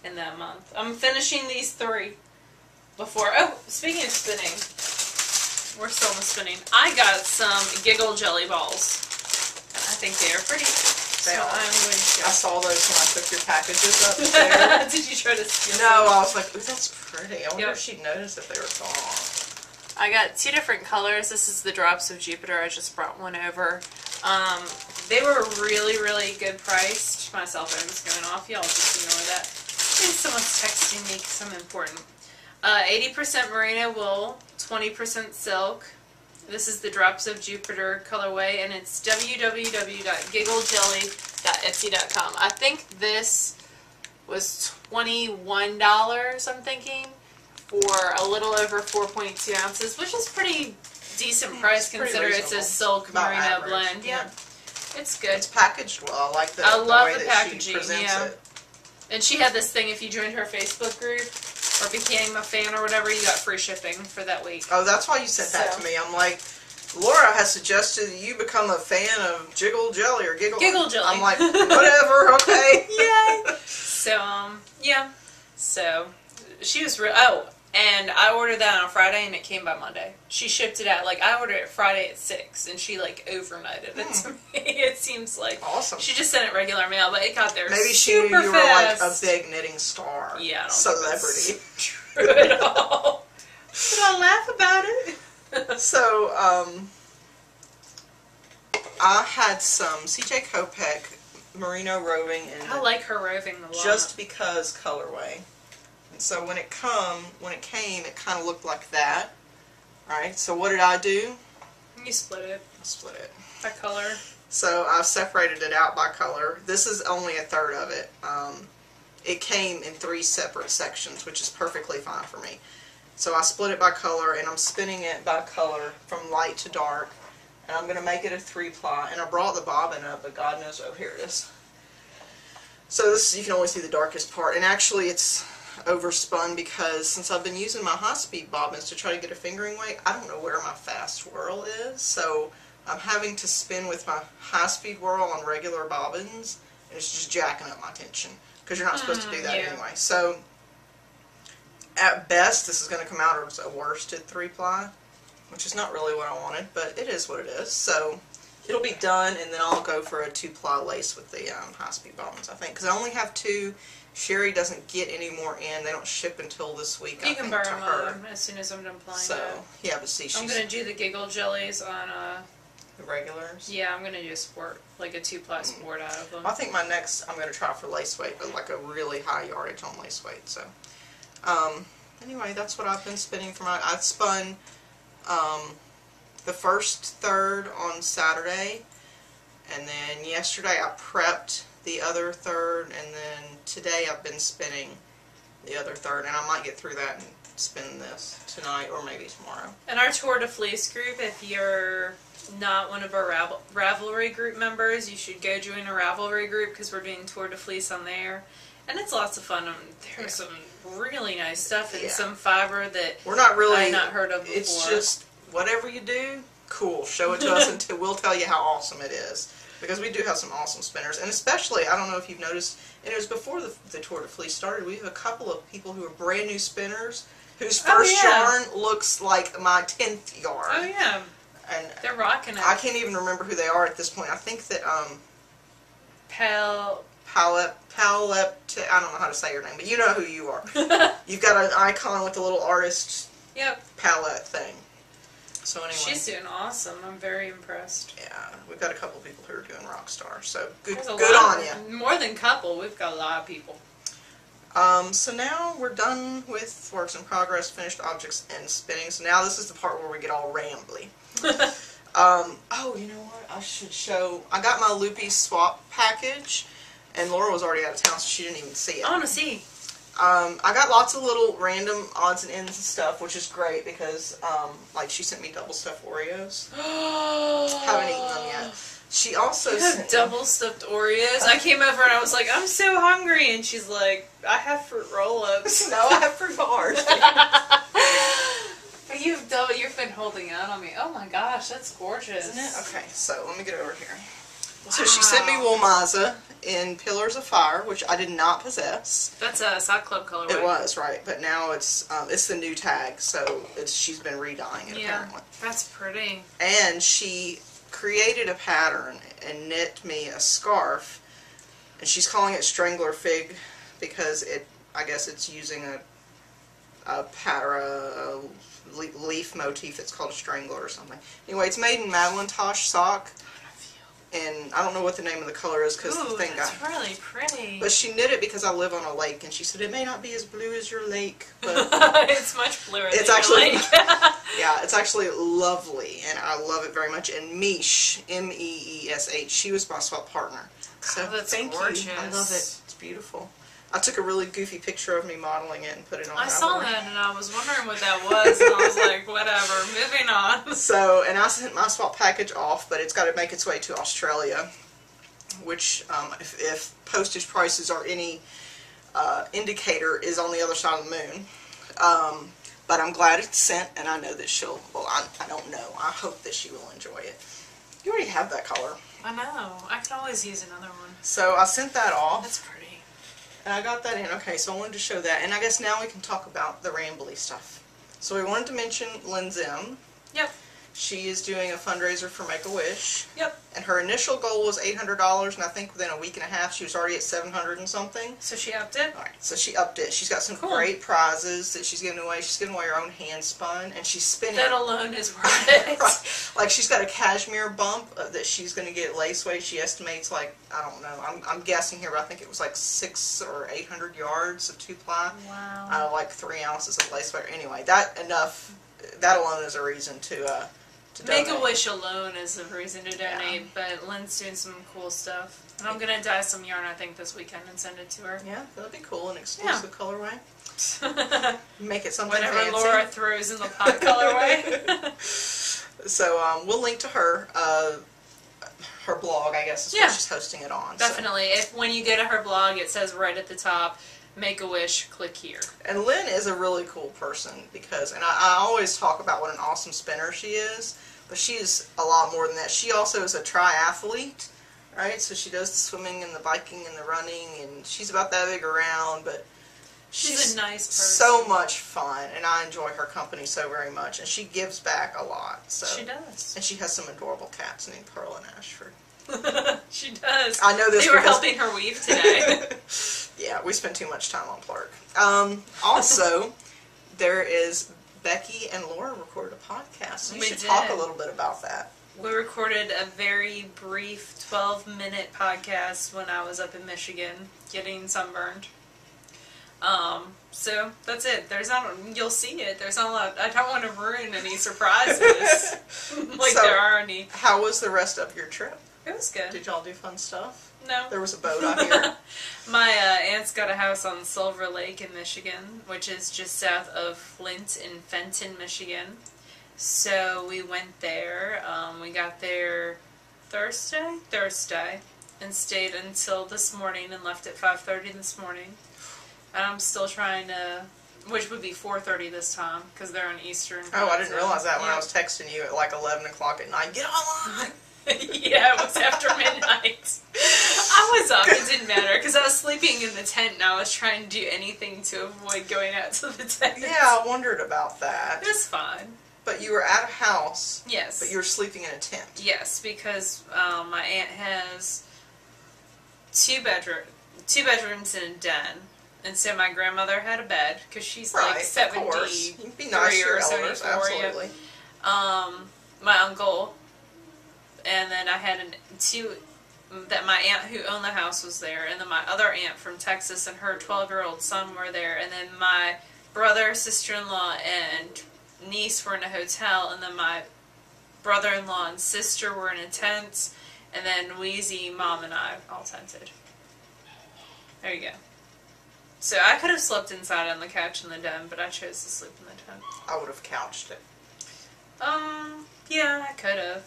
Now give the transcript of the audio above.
in that month. I'm finishing these 3 before. Oh, speaking of spinning, we're still in the spinning. I got some Giggle jelly balls. And I think they are pretty. They so are. I'm going to. I saw those when I took your packages up there. Did you try to steal No, some? I was like, ooh, that's pretty. I wonder if she'd notice if they were gone. I got 2 different colors. This is the Drops of Jupiter. I just brought one over. They were really, really good priced. My cell phone is going off. Y'all just ignore that. I think someone's texting me because I'm important. 80% merino wool, 20% silk. This is the Drops of Jupiter colorway, and it's www.gigglejelly.etsy.com. I think this was $21, I'm thinking, for a little over 4.2 ounces, which is pretty decent price considering it's a silk merino blend. Yeah. It's good. It's packaged well. I like the, I love way the that packaging, she presents it. And she had this thing, if you joined her Facebook group or became a fan or whatever, you got free shipping for that week. Oh, that's why you sent that to me. I'm like, Laura has suggested that you become a fan of Jiggle Jelly or Giggle Jelly. I'm like, whatever, okay. Yay! So, yeah. So, she was real. Oh, and I ordered that on Friday and it came by Monday. She shipped it out, like, I ordered it Friday at 6 and she, like, overnighted it to me. It seems like. Awesome. She just sent it regular mail, but it got there Maybe she super knew you were fast. like a big knitting star. Yeah, I don't celebrity. think that's true at all. But I'll laugh about it. So, I had some CJ Kopech merino roving in I like her roving a lot. Just Because colorway. And so when it came, it kind of looked like that. Alright, so what did I do? You split it. I split it. By color. So I've separated it out by color. This is only a third of it. It came in 3 separate sections, which is perfectly fine for me. So I split it by color, and I'm spinning it by color from light to dark. And I'm going to make it a 3-ply. And I brought the bobbin up, but God knows, oh, here it is. So this, you can only see the darkest part. And actually it's overspun because since I've been using my high-speed bobbins to try to get a fingering weight, I don't know where my fast whirl is. So I'm having to spin with my high-speed whirl on regular bobbins. And it's just jacking up my tension. Because you're not supposed to do that anyway. So at best, this is going to come out as a worsted 3-ply, which is not really what I wanted, but it is what it is. So it'll be done, and then I'll go for a 2-ply lace with the high-speed bobbins, I think, because I only have 2. Sherry doesn't get any more in. They don't ship until this week. You can borrow them as soon as I'm done playing. So yeah, but see, I'm gonna do the Giggle Jellies on the regulars. Yeah, I'm gonna do a sport, like a 2-ply sport out of them. I think my next I'm gonna try for lace weight, but like a really high yardage on lace weight. So anyway, that's what I've been spinning for my. I spun the first third on Saturday, and then yesterday I prepped the other third, and then today I've been spinning the other third, and I might get through that and spin this tonight or maybe tomorrow. And our Tour de Fleece group, if you're not one of our Ravelry group members, you should go join a Ravelry group because we're doing Tour de Fleece on there. And it's lots of fun. There's some really nice stuff and some fiber that we're not really, I've not heard of before. It's just whatever you do, cool. Show it to us and we'll tell you how awesome it is. Because we do have some awesome spinners. And especially, I don't know if you've noticed, and it was before the Tour de Fleece started, we have a couple of people who are brand new spinners whose first yarn looks like my 10th yarn. Oh yeah. And they're rocking it. I can't even remember who they are at this point. I think that I don't know how to say your name, but you know who you are. You've got an icon with a little artist palette thing. So anyway. She's doing awesome. I'm very impressed. Yeah, we've got a couple people who are doing Rockstar, so good on you. More than couple, we've got a lot of people. So now we're done with works in progress, finished objects, and spinning. So now this is the part where we get all rambly. Oh, you know what? I should show. I got my Loopy swap package, and Laura was already out of town, so she didn't even see it. I want to see. I got lots of little random odds and ends and stuff, which is great because, like, she sent me double stuffed Oreos. Haven't eaten them yet. She also sent double stuffed Oreos. I came over and I was like, I'm so hungry, and she's like, I have fruit roll-ups. No, I have fruit bars. But you've been holding out on me. Oh my gosh, that's gorgeous. Isn't it? Okay, so let me get over here. So she sent me Woolmaza in Pillars of Fire, which I did not possess. That's a Sock Club colorway. It was, right, but now it's the new tag, so she's been redying it apparently. That's pretty. And she created a pattern and knit me a scarf, and she's calling it Strangler Fig because I guess it's using a leaf motif. It's called a strangler or something. Anyway, it's made in Madelinetosh sock. And I don't know what the name of the color is because the thing that's really pretty. But she knit it because I live on a lake, and she said it may not be as blue as your lake, but it's much bluer than actually, your lake. yeah, it's actually lovely, and I love it very much. And Mish, M-E-E-S-H, she was my swap partner. So that's thank gorgeous. you. I love it. It's beautiful. I took a really goofy picture of me modeling it and put it on. I saw that and I was wondering what that was, and I was like, whatever, moving on. So, and I sent my swap package off, but it's got to make its way to Australia, which, if postage prices are any indicator, is on the other side of the moon. But I'm glad it's sent, and I know that she'll, well, I don't know. I hope that she will enjoy it. You already have that color. I know. I can always use another one. So I sent that off. That's pretty. And I got that in. Okay, so I wanted to show that. And I guess now we can talk about the rambly stuff. So we wanted to mention Lynn Zim. Yep. She is doing a fundraiser for Make-A-Wish. Yep. And her initial goal was $800, and I think within a week and a half she was already at $700 and something. So she upped it? Alright, so she upped it. She's got some great prizes that she's giving away. She's giving away her own hand spun, and she's spinning. That alone is worth it. Right. Like, she's got a cashmere bump that she's going to get lace weight. She estimates, like, I don't know, I'm guessing here, but I think it was like 600 or 800 yards of 2-ply. Wow. Like 3 ounces of lace weight. Anyway, that alone is a reason to Make-A-Wish alone is the reason to donate, but Lynn's doing some cool stuff. And I'm going to dye some yarn, I think, this weekend and send it to her. Yeah, that'd be cool. An exclusive colorway. Make it something Whatever fancy. Laura throws in the pot colorway. So we'll link to her blog, I guess, is what she's hosting it on. Definitely. So. When you go to her blog, it says right at the top, Make-A-Wish, click here. And Lynn is a really cool person because, and I always talk about what an awesome spinner she is, but she is a lot more than that. She also is a triathlete, right? So she does the swimming and the biking and the running, and she's about that big around, but she's a nice person. So much fun, and I enjoy her company so very much, and she gives back a lot. So. She does. And she has some adorable cats named Pearl and Ashford. She does. I know this. They were helping her weave today. Yeah, we spent too much time on Clark. Also, there is Becky and Laura recorded a podcast. So you should talk a little bit about that. We recorded a very brief 12-minute podcast when I was up in Michigan getting sunburned. So that's it. You'll see it. There's not a lot. I don't want to ruin any surprises. There are any. How was the rest of your trip? It was good. Did y'all do fun stuff? No. There was a boat out here. My aunt's got a house on Silver Lake in Michigan, which is just south of Flint in Fenton, Michigan. So we went there. We got there Thursday, and stayed until this morning and left at 5:30 this morning. And I'm still trying to, which would be 4:30 this time, because they're on Eastern. Oh, I didn't realize that when I was texting you at like 11 o'clock at night. Get online! Yeah, it was after midnight. I was up, it didn't matter, because I was sleeping in the tent and I was trying to do anything to avoid going out to the tent. Yeah, I wondered about that. It was fine. But you were at a house. Yes. But you were sleeping in a tent. Yes, because my aunt has two bedrooms and a den. And so my grandmother had a bed, because she's like 73 You'd be nice to your or elders, 74. absolutely. My uncle, and then I had my aunt who owned the house was there, and then my other aunt from Texas and her 12-year-old son were there, and then my brother, sister-in-law, and niece were in a hotel, and then my brother-in-law and sister were in a tent, and then Wheezy, Mom, and I all tented. There you go. So I could have slept inside on the couch in the den, but I chose to sleep in the tent. I would have couched it. Yeah, I could have.